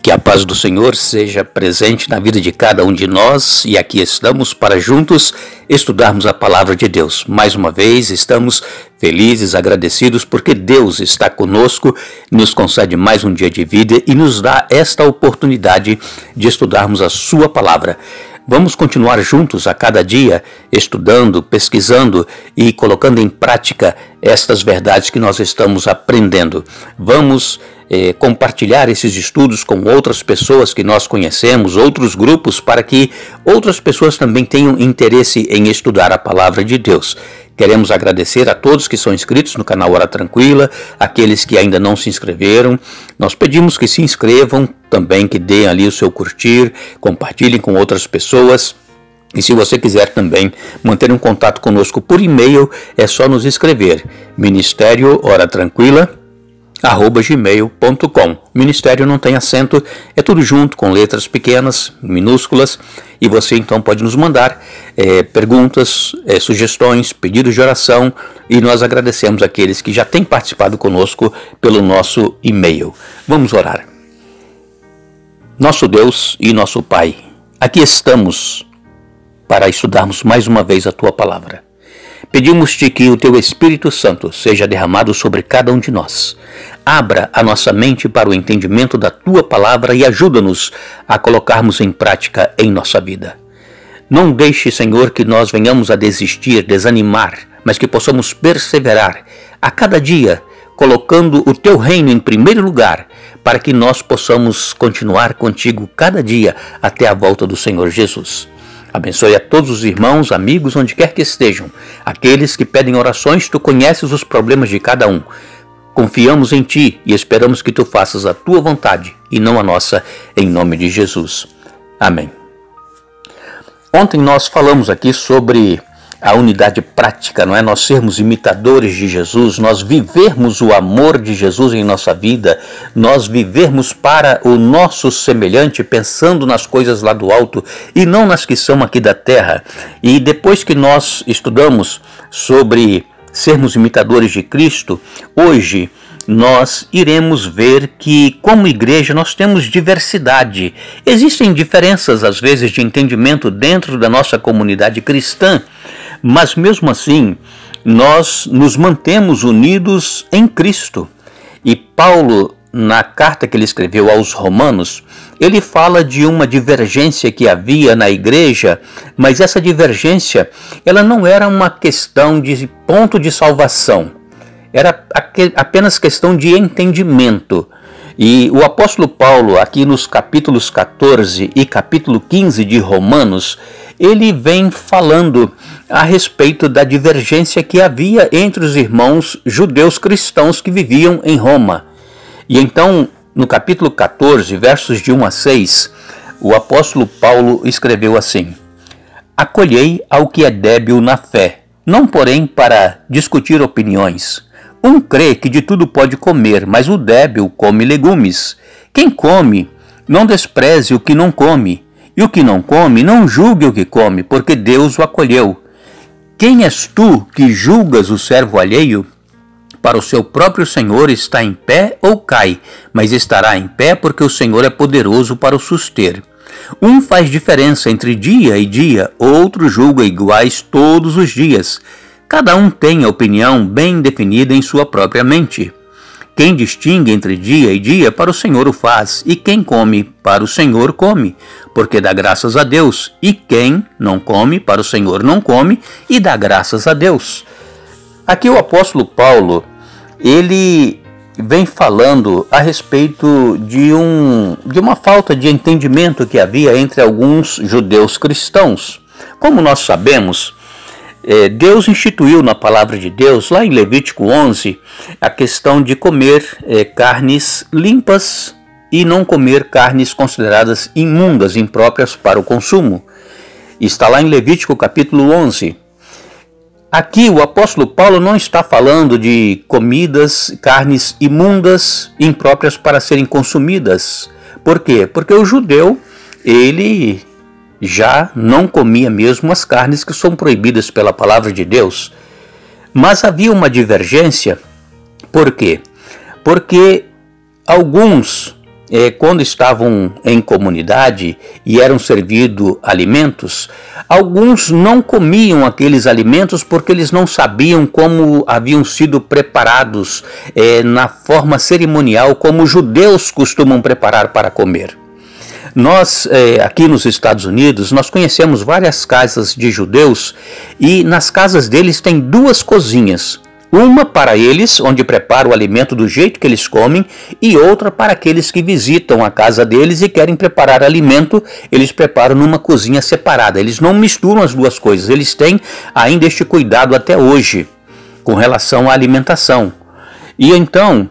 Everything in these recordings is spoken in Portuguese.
Que a paz do Senhor seja presente na vida de cada um de nós e aqui estamos para juntos estudarmos a palavra de Deus. Mais uma vez estamos felizes, agradecidos porque Deus está conosco, nos concede mais um dia de vida e nos dá esta oportunidade de estudarmos a sua palavra. Vamos continuar juntos a cada dia, estudando, pesquisando e colocando em prática estas verdades que nós estamos aprendendo. Vamos compartilhar esses estudos com outras pessoas que nós conhecemos, outros grupos, para que outras pessoas também tenham interesse em estudar a palavra de Deus. Queremos agradecer a todos que são inscritos no canal Hora Tranquila, aqueles que ainda não se inscreveram. Nós pedimos que se inscrevam, também que deem ali o seu curtir, compartilhem com outras pessoas. E se você quiser também manter um contato conosco por e-mail, é só nos escrever ministério.horatranquila@gmail.com. Ministério não tem acento, é tudo junto, com letras pequenas, minúsculas, e você então pode nos mandar perguntas, sugestões, pedidos de oração, e nós agradecemos aqueles que já têm participado conosco pelo nosso e-mail. Vamos orar. Nosso Deus e nosso Pai, aqui estamos para estudarmos mais uma vez a Tua palavra. Pedimos-te que o Teu Espírito Santo seja derramado sobre cada um de nós. Abra a nossa mente para o entendimento da Tua palavra e ajuda-nos a colocarmos em prática em nossa vida. Não deixe, Senhor, que nós venhamos a desistir, desanimar, mas que possamos perseverar a cada dia, colocando o Teu reino em primeiro lugar, para que nós possamos continuar contigo cada dia até a volta do Senhor Jesus. Abençoe a todos os irmãos, amigos, onde quer que estejam. Aqueles que pedem orações, Tu conheces os problemas de cada um. Confiamos em Ti e esperamos que Tu faças a Tua vontade e não a nossa, em nome de Jesus. Amém. Ontem nós falamos aqui sobre a unidade prática, não é? Nós sermos imitadores de Jesus, nós vivermos o amor de Jesus em nossa vida, nós vivermos para o nosso semelhante, pensando nas coisas lá do alto e não nas que são aqui da terra. E depois que nós estudamos sobre sermos imitadores de Cristo, hoje nós iremos ver que, como igreja, nós temos diversidade. Existem diferenças, às vezes, de entendimento dentro da nossa comunidade cristã, mas mesmo assim, nós nos mantemos unidos em Cristo. E Paulo, na carta que ele escreveu aos Romanos, ele fala de uma divergência que havia na igreja, mas essa divergência, ela não era uma questão de ponto de salvação, era apenas questão de entendimento. E o apóstolo Paulo, aqui nos capítulos 14 e capítulo 15 de Romanos, ele vem falando a respeito da divergência que havia entre os irmãos judeus cristãos que viviam em Roma. E então, no capítulo 14, versos de 1 a 6, o apóstolo Paulo escreveu assim: Acolhei ao que é débil na fé, não porém para discutir opiniões. Um crê que de tudo pode comer, mas o débil come legumes. Quem come, não despreze o que não come, e o que não come, não julgue o que come, porque Deus o acolheu. Quem és tu que julgas o servo alheio? Para o seu próprio Senhor está em pé ou cai, mas estará em pé porque o Senhor é poderoso para o suster. Um faz diferença entre dia e dia, outro julga iguais todos os dias. Cada um tem a opinião bem definida em sua própria mente. Quem distingue entre dia e dia, para o Senhor o faz, e quem come, para o Senhor come, porque dá graças a Deus, e quem não come, para o Senhor não come, e dá graças a Deus. Aqui o apóstolo Paulo, ele vem falando a respeito de uma falta de entendimento que havia entre alguns judeus cristãos. Como nós sabemos, Deus instituiu na palavra de Deus, lá em Levítico 11, a questão de comer carnes limpas e não comer carnes consideradas imundas, impróprias para o consumo. Está lá em Levítico capítulo 11. Aqui o apóstolo Paulo não está falando de comidas, carnes imundas, impróprias para serem consumidas. Por quê? Porque o judeu, ele já não comia mesmo as carnes que são proibidas pela palavra de Deus. Mas havia uma divergência. Por quê? Porque alguns quando estavam em comunidade e eram servidos alimentos, alguns não comiam aqueles alimentos porque eles não sabiam como haviam sido preparados na forma cerimonial como os judeus costumam preparar para comer. Nós, aqui nos Estados Unidos, nós conhecemos várias casas de judeus e nas casas deles tem duas cozinhas. Uma para eles, onde preparam o alimento do jeito que eles comem, e outra para aqueles que visitam a casa deles e querem preparar alimento, eles preparam numa cozinha separada. Eles não misturam as duas coisas, eles têm ainda este cuidado até hoje com relação à alimentação. E então,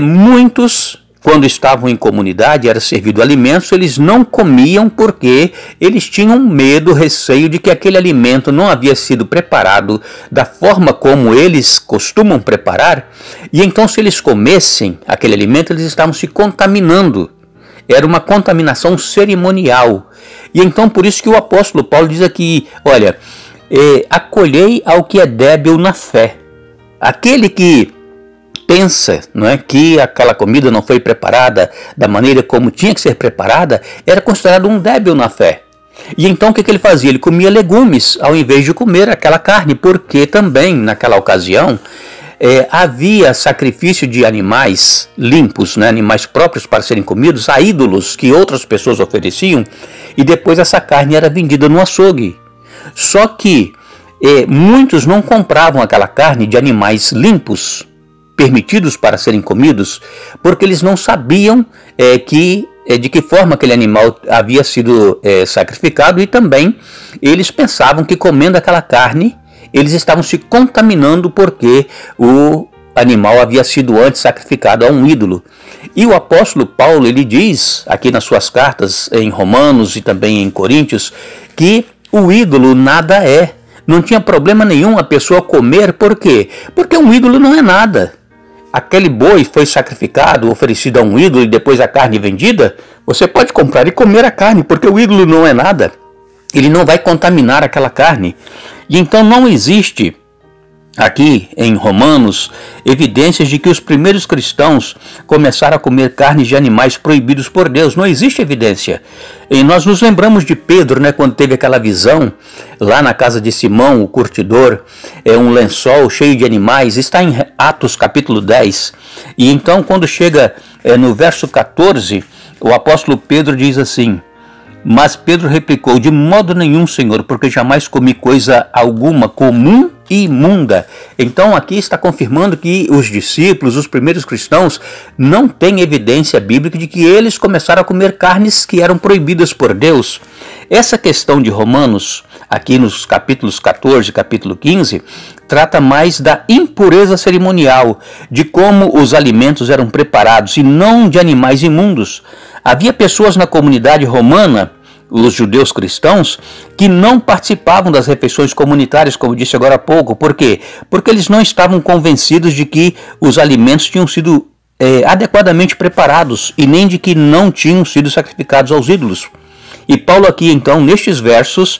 muitos, quando estavam em comunidade, era servido alimentos, eles não comiam porque eles tinham medo, receio de que aquele alimento não havia sido preparado da forma como eles costumam preparar, e então se eles comessem aquele alimento, eles estavam se contaminando. Era uma contaminação cerimonial. E então por isso que o apóstolo Paulo diz aqui, olha, acolhei ao que é débil na fé. Aquele que pensa, não é, que aquela comida não foi preparada da maneira como tinha que ser preparada, era considerado um débil na fé. E então o que ele fazia? Ele comia legumes ao invés de comer aquela carne, porque também naquela ocasião havia sacrifício de animais limpos, né, animais próprios para serem comidos, a ídolos que outras pessoas ofereciam, e depois essa carne era vendida no açougue. Só que muitos não compravam aquela carne de animais limpos, permitidos para serem comidos, porque eles não sabiam de que forma aquele animal havia sido sacrificado, e também eles pensavam que comendo aquela carne, eles estavam se contaminando porque o animal havia sido antes sacrificado a um ídolo. E o apóstolo Paulo, ele diz aqui nas suas cartas, em Romanos e também em Coríntios, que o ídolo nada é. Não tinha problema nenhum a pessoa comer, por quê? Porque um ídolo não é nada. Aquele boi foi sacrificado, oferecido a um ídolo e depois a carne vendida, você pode comprar e comer a carne, porque o ídolo não é nada. Ele não vai contaminar aquela carne. E então não existe aqui em Romanos evidências de que os primeiros cristãos começaram a comer carnes de animais proibidos por Deus. Não existe evidência. E nós nos lembramos de Pedro, né, quando teve aquela visão lá na casa de Simão, o curtidor, um lençol cheio de animais. Está em Atos capítulo 10. E então quando chega no verso 14, o apóstolo Pedro diz assim: mas Pedro replicou: de modo nenhum, Senhor, porque jamais comi coisa alguma comum e imunda. Então aqui está confirmando que os discípulos, os primeiros cristãos, não têm evidência bíblica de que eles começaram a comer carnes que eram proibidas por Deus. Essa questão de Romanos, aqui nos capítulos 14 e capítulo 15, trata mais da impureza cerimonial, de como os alimentos eram preparados e não de animais imundos. Havia pessoas na comunidade romana, os judeus cristãos, que não participavam das refeições comunitárias, como disse agora há pouco. Por quê? Porque eles não estavam convencidos de que os alimentos tinham sido adequadamente preparados e nem de que não tinham sido sacrificados aos ídolos. E Paulo aqui então, nestes versos,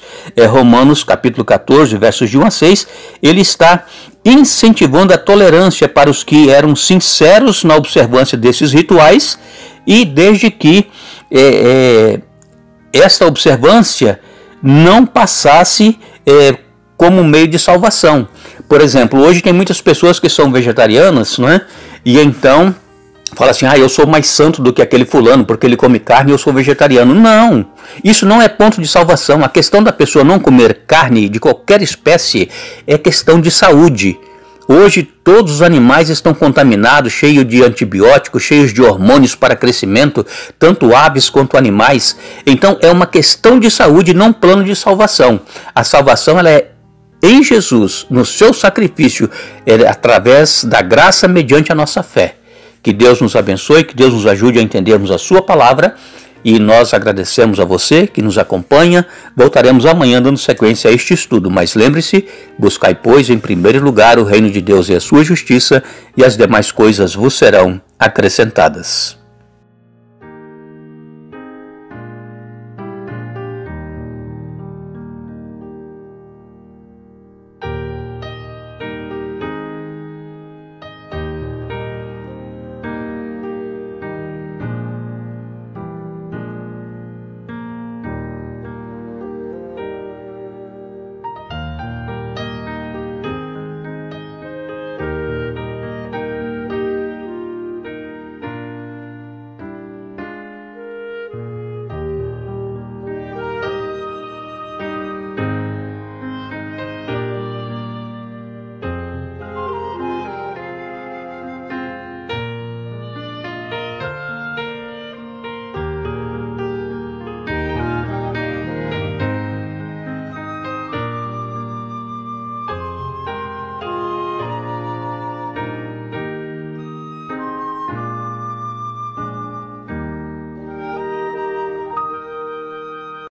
Romanos capítulo 14, versos de 1 a 6, ele está incentivando a tolerância para os que eram sinceros na observância desses rituais, e desde que esta observância não passasse como meio de salvação. Por exemplo, hoje tem muitas pessoas que são vegetarianas, não é? E então fala assim: eu sou mais santo do que aquele fulano porque ele come carne e eu sou vegetariano. Não, isso não é ponto de salvação. A questão da pessoa não comer carne de qualquer espécie é questão de saúde. Hoje todos os animais estão contaminados, cheios de antibióticos, cheios de hormônios para crescimento, tanto aves quanto animais. Então é uma questão de saúde, não plano de salvação. A salvação ela é em Jesus, no seu sacrifício, através da graça mediante a nossa fé. Que Deus nos abençoe, que Deus nos ajude a entendermos a sua palavra. E nós agradecemos a você que nos acompanha. Voltaremos amanhã dando sequência a este estudo. Mas lembre-se, buscai, pois, em primeiro lugar o reino de Deus e a sua justiça, e as demais coisas vos serão acrescentadas.